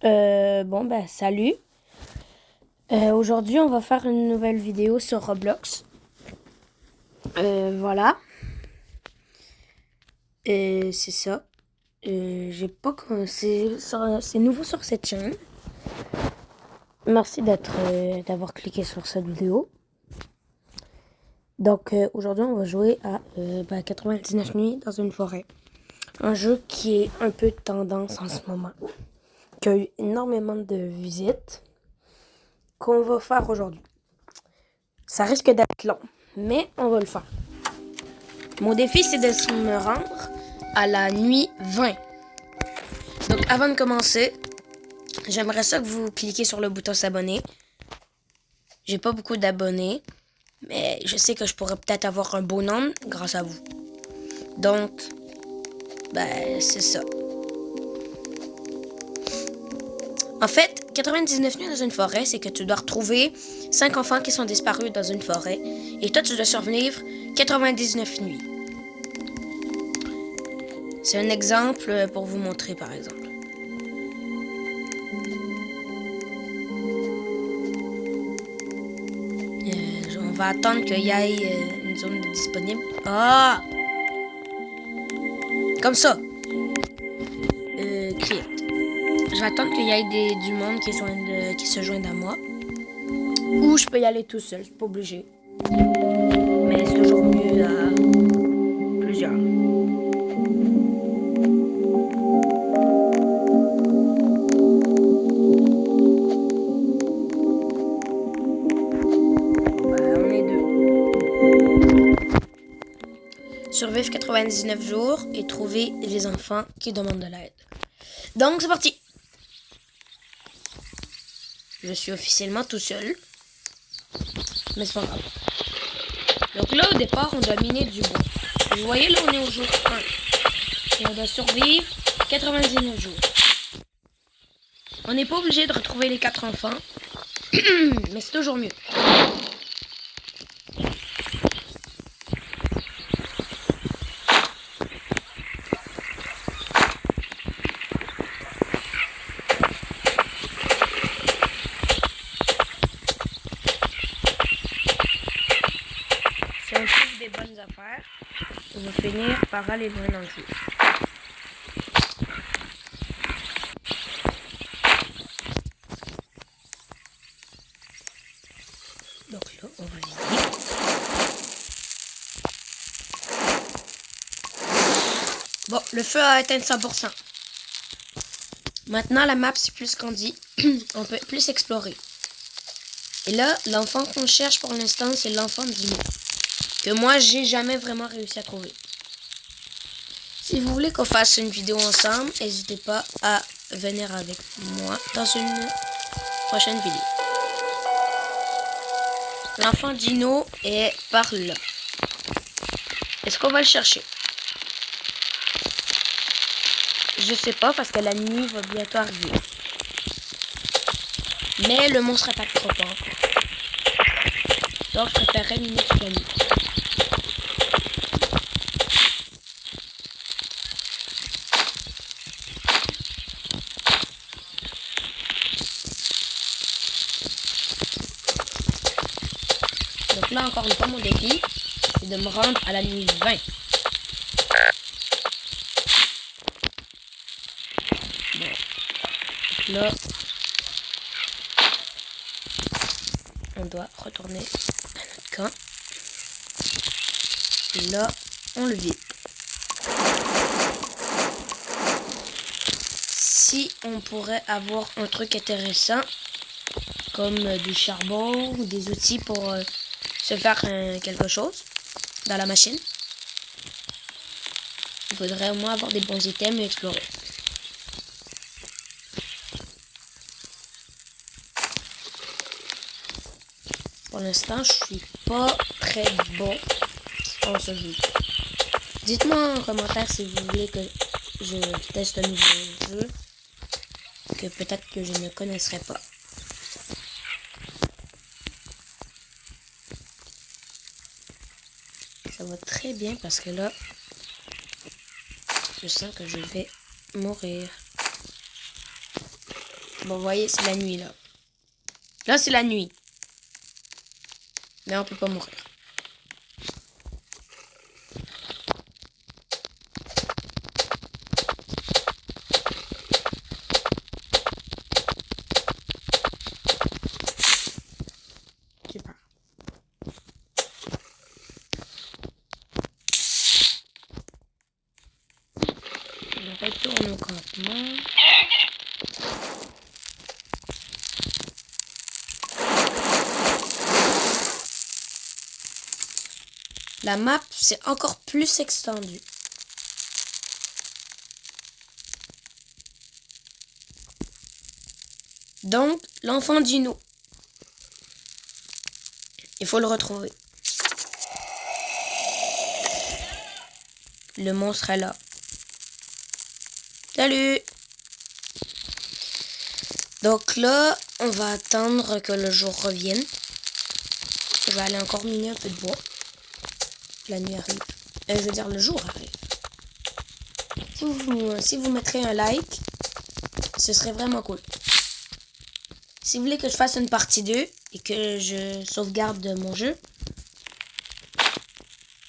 Salut. Aujourd'hui, on va faire une nouvelle vidéo sur Roblox. Voilà. C'est ça. J'ai pas... C'est nouveau sur cette chaîne. Merci d'avoir cliqué sur cette vidéo. Donc, aujourd'hui, on va jouer à 99 nuits dans une forêt. Un jeu qui est un peu tendance en ce moment. Qui a eu énormément de visites. Qu'on va faire aujourd'hui. Ça risque d'être long, mais on va le faire. Mon défi, c'est de me rendre à la nuit 20. Donc, avant de commencer, j'aimerais ça que vous cliquiez sur le bouton s'abonner. J'ai pas beaucoup d'abonnés, mais je sais que je pourrais peut-être avoir un beau nombre grâce à vous. Donc, c'est ça. En fait, 99 nuits dans une forêt, c'est que tu dois retrouver 5 enfants qui sont disparus dans une forêt. Et toi, tu dois survivre 99 nuits. C'est un exemple pour vous montrer, par exemple. On va attendre qu'il y ait une zone disponible. Ah! Comme ça. Create. Je vais attendre qu'il y ait du monde qui se joigne à moi. Ou je peux y aller tout seul, c'est pas obligé. Mais c'est toujours mieux à plusieurs. On est deux. Survivre 99 jours et trouver les enfants qui demandent de l'aide. Donc, c'est parti! Je suis officiellement tout seul. Mais c'est pas grave. Donc là, au départ, on doit miner du bois. Vous voyez, là, on est au jour 1. Et on doit survivre 99 jours. On n'est pas obligé de retrouver les 4 enfants. Mais c'est toujours mieux. Si on trouve des bonnes affaires, on va finir par aller loin dans le jeu. Donc là, on va vider. Bon, le feu a atteint 100%. Maintenant, la map c'est plus grandi. On peut plus explorer. Et là, l'enfant qu'on cherche pour l'instant, c'est l'enfant Dino. Que moi, j'ai jamais vraiment réussi à trouver. Si vous voulez qu'on fasse une vidéo ensemble, n'hésitez pas à venir avec moi dans une prochaine vidéo. L'enfant Dino est par là. Est-ce qu'on va le chercher? Je sais pas parce que la nuit va bientôt arriver. Mais le monstre attaque trop fort. Donc je préférerais miner toute la nuit. Donc là encore une fois mon défi, c'est de me rendre à la nuit 20. Bon. Là, on doit retourner à notre camp. Et là, on le vide. Si on pourrait avoir un truc intéressant, comme du charbon ou des outils pour se faire quelque chose dans la machine, il faudrait au moins avoir des bons items et explorer. Pour l'instant, je suis pas très bon en ce jeu. Dites-moi en commentaire si vous voulez que je teste un nouveau jeu que peut-être que je ne connaisserai pas. Ça va très bien parce que là, je sens que je vais mourir. Bon, vous voyez, c'est la nuit, là. Là, c'est la nuit. Mais on peut pas mourir. Super. On retourne au campement. La map, c'est encore plus extendu. Donc, l'enfant dino. Il faut le retrouver. Le monstre est là. Salut! Donc là, on va attendre que le jour revienne. Je vais aller encore miner un peu de bois. La nuit arrive. Je veux dire, le jour arrive. Si vous mettrez un like, ce serait vraiment cool. Si vous voulez que je fasse une partie 2 et que je sauvegarde mon jeu,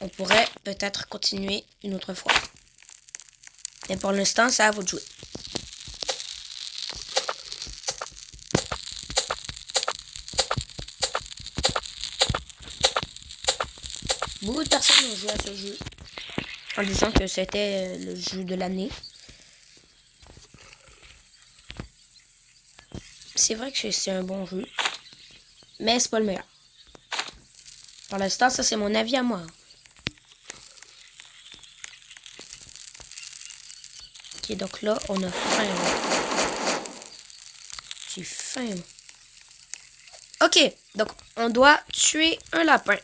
on pourrait peut-être continuer une autre fois. Mais pour l'instant, c'est à vous de jouer. Beaucoup de personnes ont joué à ce jeu en disant que c'était le jeu de l'année. C'est vrai que c'est un bon jeu, mais c'est pas le meilleur. Pour l'instant, ça c'est mon avis à moi. Ok, donc là, on a faim. J'ai faim. Ok, donc on doit tuer un lapin.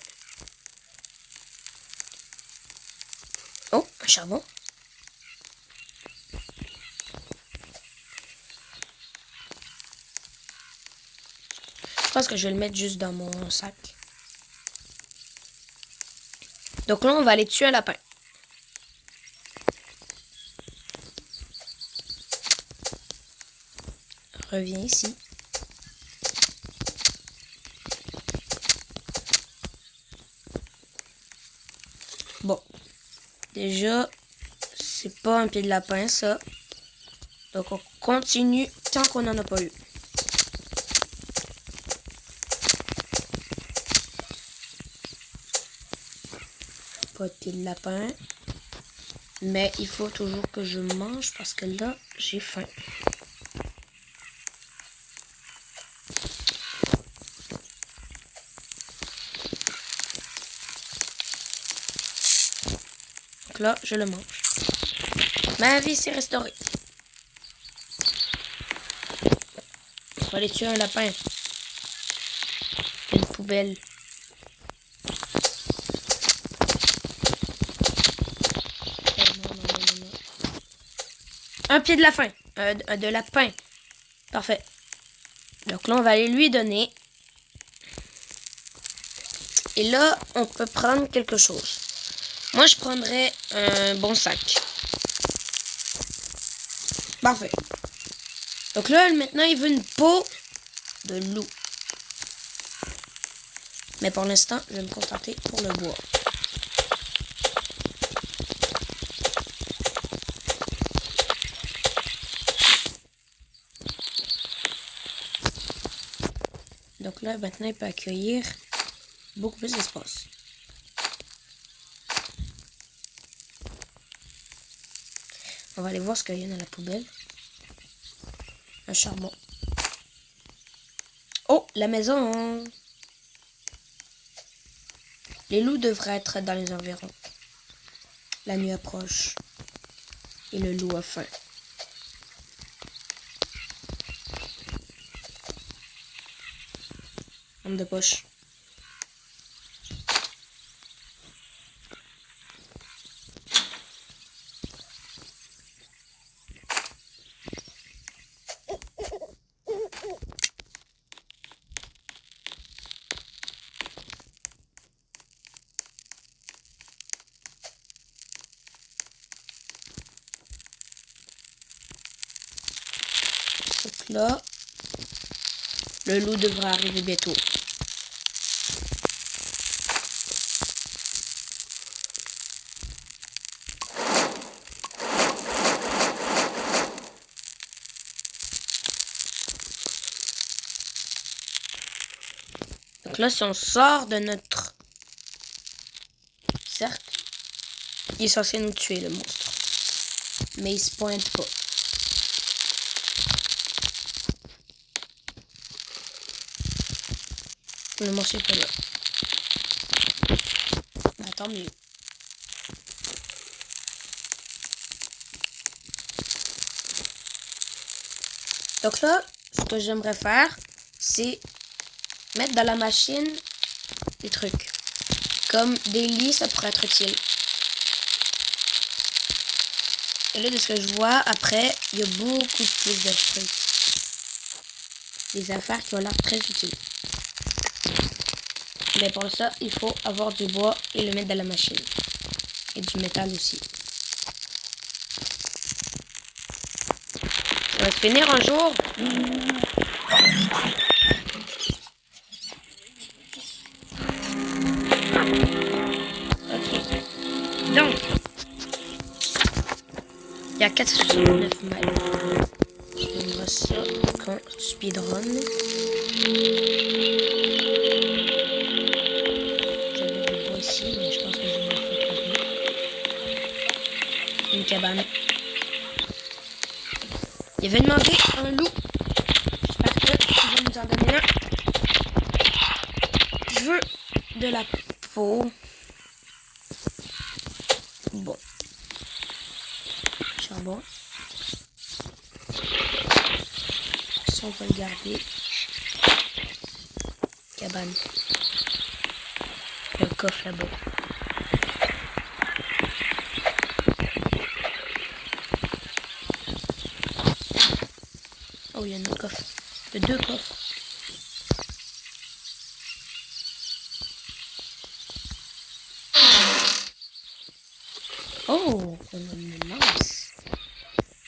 Oh, un charbon. Je pense que je vais le mettre juste dans mon sac. Donc là, on va aller tuer un lapin. Reviens ici. Bon. Déjà, c'est pas un pied de lapin, ça. Donc on continue tant qu'on n'en a pas eu. Pas de pied de lapin. Mais il faut toujours que je mange parce que là, j'ai faim. Donc là, je le mange. Ma vie s'est restaurée. On va aller tuer un lapin. Une poubelle. Non. Un pied de lapin. De lapin. Parfait. Donc là, on va aller lui donner. Et là, on peut prendre quelque chose. Moi, je prendrais un bon sac. Parfait. Donc là, maintenant, il veut une peau de loup. Mais pour l'instant, je vais me contenter pour le bois. Donc là, maintenant, il peut accueillir beaucoup plus d'espace. On va aller voir ce qu'il y a dans la poubelle. Un charbon. Oh, la maison! Les loups devraient être dans les environs. La nuit approche. Et le loup a faim. Lampe de poche. Donc là, Le loup devrait arriver bientôt. Donc là, si on sort de notre cercle, il est censé nous tuer, le monstre. Mais il se pointe pas. Le monstre est pas là. Attends, mieux. Donc là, ce que j'aimerais faire, c'est mettre dans la machine des trucs. Comme des lits, ça pourrait être utile. Et là, de ce que je vois, après, il y a beaucoup plus de trucs. Des affaires qui ont l'air très utiles. Mais pour ça, il faut avoir du bois et le mettre dans la machine. Et du métal aussi. Ça va se finir un jour. Ok. Donc, il y a 4,9 mètres. J'aimerais ça qu'on speedrun. J'avais du bois ici, mais je pense que je vais le faire couper. Une cabane. Il avait demandé un loup. J'espère qu'il va nous en donner un. Je veux de la peau. Bon. Charbon. Ça, on va le garder. Cabane. Le coffre là-bas. Oh, il y a un autre coffre. Il y a 2 coffres. Oh, on a une lance.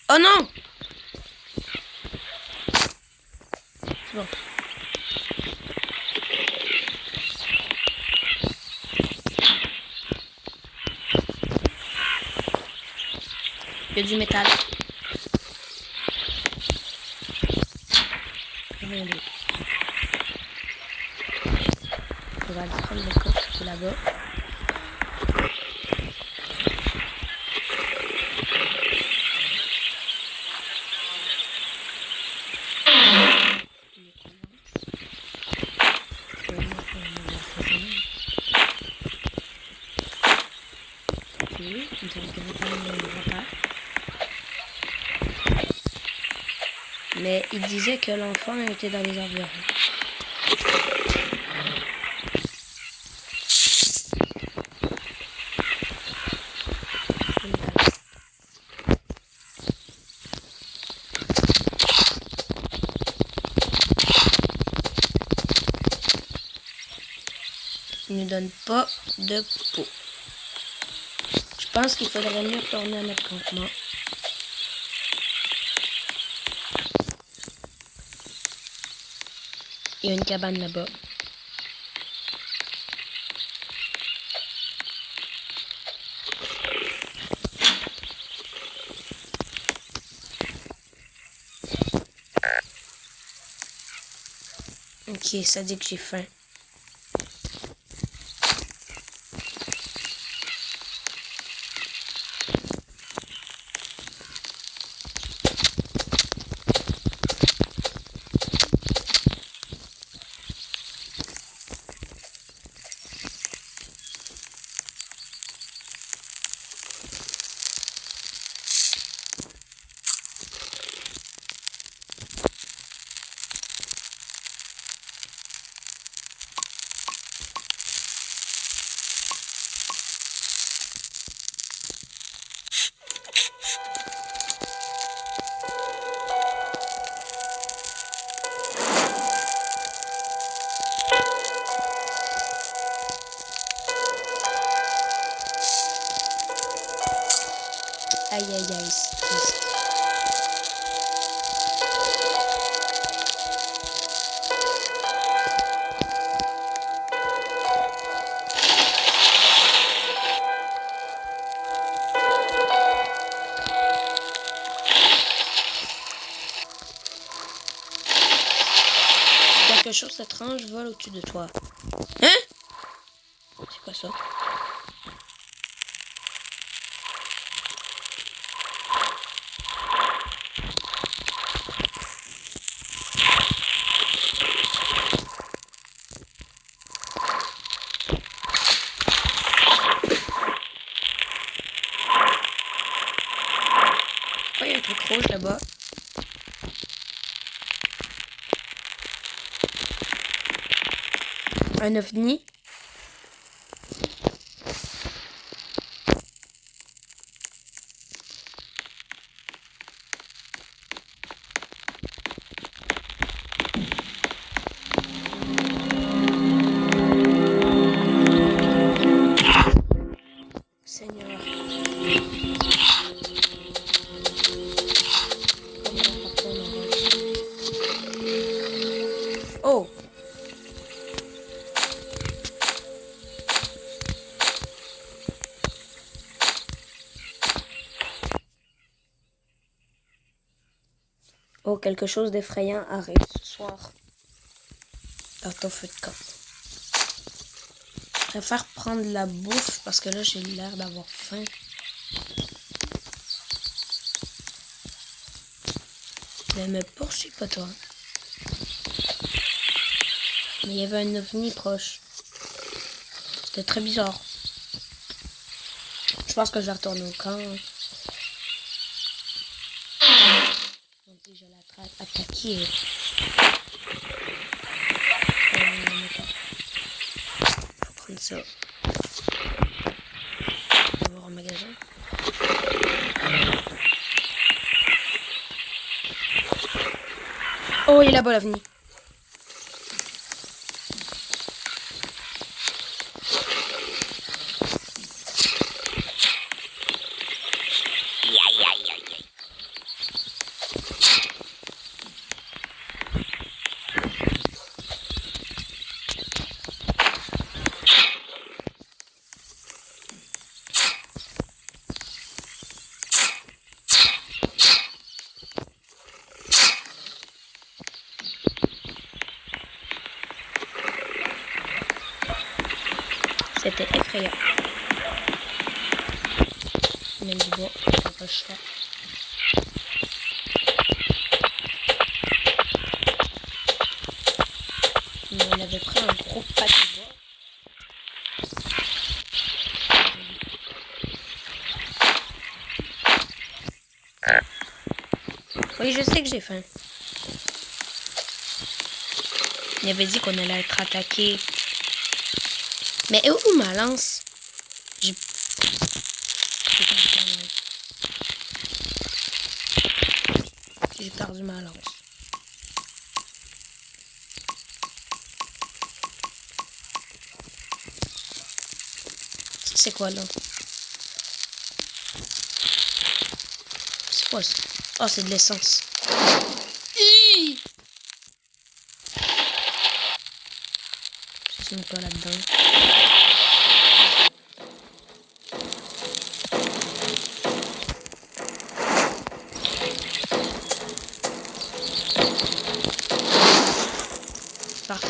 Oh non! C'est bon. Il y a du métal. Rien d'autre. On va aller prendre le coffre qui est là-bas. Mais il disait que l'enfant était dans les environs. Il ne donne pas de peau. Je pense qu'il faudrait mieux retourner à notre campement. Il y a une cabane là-bas. Ok, ça dit que j'ai faim. quelque chose d'étrange vole au-dessus de toi. Hein? C'est quoi ça? Oh, il y a un truc rouge là-bas. Un ovni. Seigneur. Oh! Oh, quelque chose d'effrayant arrive ce soir. Par ton feu de camp. Je préfère prendre de la bouffe parce que là j'ai l'air d'avoir faim. Ne me poursuis pas toi. Mais il y avait un ovni proche. C'était très bizarre. Je pense que je vais retourner au camp. On dit je l'ai attaqué. Faut prendre ça. On va voir un magasin. Oh, il est là-bas l'avenir. C'était effrayant. Même du bois, c'est pas le choix. Mais on avait pris un gros paquet de bois. Oui, je sais que j'ai faim. Il avait dit qu'on allait être attaqué. Mais où ma lance? J'ai perdu ma lance. C'est quoi là? C'est quoi ça? Oh, c'est de l'essence. C'est pas là-dedans. Parfait.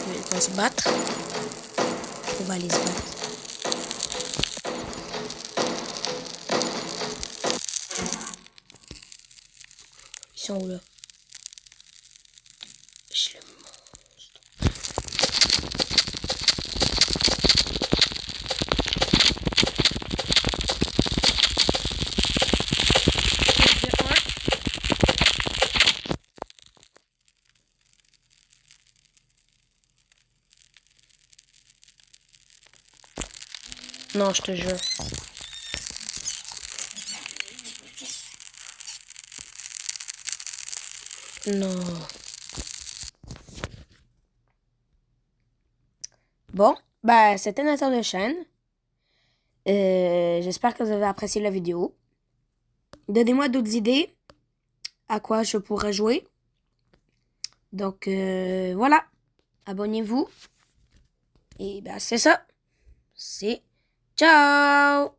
Ils vont se battre. On va aller se battre. Ils sont où là? Je le monstre. Non, je te jure. Non. Bon, ben, c'était Nathan de chaîne. J'espère que vous avez apprécié la vidéo. Donnez-moi d'autres idées à quoi je pourrais jouer. Donc, voilà. Abonnez-vous. Et ben, c'est ça. C'est ciao!